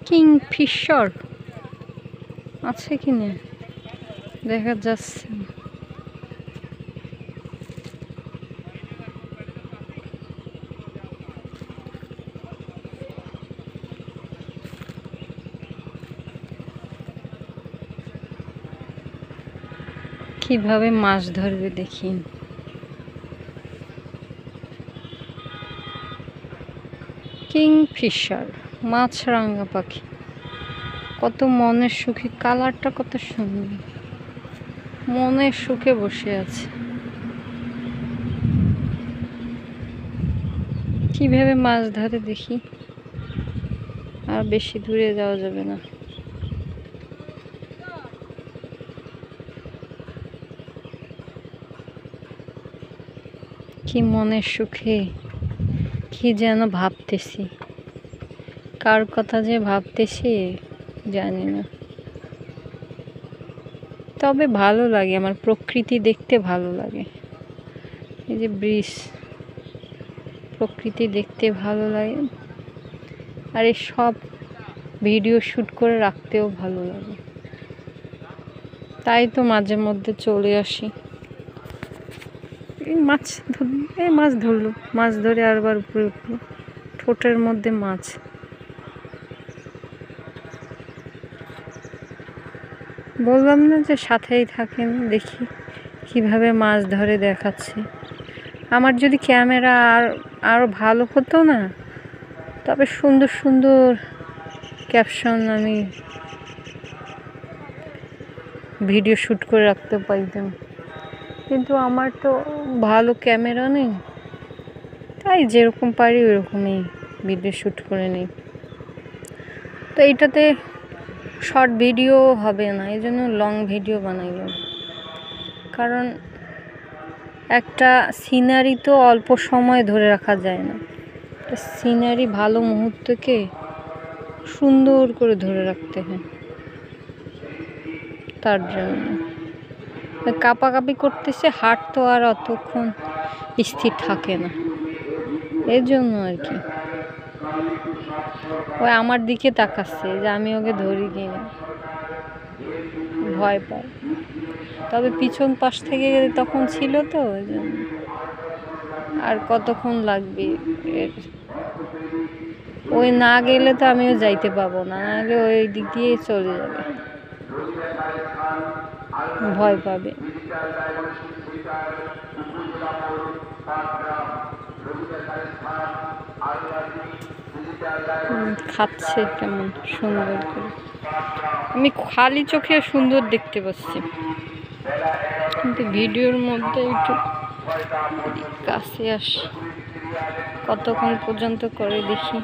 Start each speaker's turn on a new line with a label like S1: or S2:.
S1: Kingfisher আছে কিনা দেখা যাচ্ছে। কিভাবে মাছ ধরবে দেখি। কিংফিশার মাছরাঙা পাখি, কত মনের সুখে, কালারটা কত সুন্দর, মনের সুখে বসে আছে। কিভাবে মাছ ধরে দেখি। আর বেশি দূরে যাওয়া যাবে না। কি মনের সুখে কি যেন ভাবতেছি, কার কথা যে ভাবতেছি জানি না। তবে ভালো লাগে, আমার প্রকৃতি দেখতে ভালো লাগে। এই যে ব্রিজ, প্রকৃতি দেখতে ভালো লাগে। আর এই সব ভিডিও শ্যুট করে রাখতেও ভালো লাগে। তাই তো মাঝে মধ্যে চলে আসি। এই মাছ ধরলো, মাছ ধরে আরবার উপরে উঠলো, ঠোঁটের মধ্যে মাছ। বললাম না যে সাথেই থাকেন, দেখি কিভাবে মাছ ধরে দেখাচ্ছে। আমার যদি ক্যামেরা আরও ভালো হতো না, তবে সুন্দর সুন্দর ক্যাপশন আমি ভিডিও শ্যুট করে রাখতে পারতাম, কিন্তু আমার তো ভালো ক্যামেরা নেই, তাই যেরকম পারি ওরকমই ভিডিও শ্যুট করে নিই। তো এইটাতে শর্ট ভিডিও হবে না, এই জন্য লং ভিডিও বানাইলাম। কারণ একটা সিনারি তো অল্প সময় ধরে রাখা যায় না, সিনারি ভালো মুহূর্তকে সুন্দর করে ধরে রাখতে হয়। তার জন্য কাঁপাকাঁপি করতেছে, হাট তো আর অতক্ষণ স্থির থাকে না, এর জন্য আর কি। ওই আমার দিকে তাকাচ্ছে যে আমি ওকে ধরি কিনা, ভয় পায়। তবে পিছন পাশ থেকে তখন ছিল তো, ওই জন্য। আর কতক্ষণ লাগবে, ওই না গেলে তো আমিও যাইতে পাবো না, নাহলে ওই দিক দিয়ে চলে যাবে, ভয় পাবে। খাচ্ছে কেমন সুন্দর করে, আমি খালি চোখে সুন্দর দেখতে পাচ্ছি, কিন্তু ভিডিওর মধ্যে একটু কাছে আসি, কতক্ষণ পর্যন্ত করে দেখি।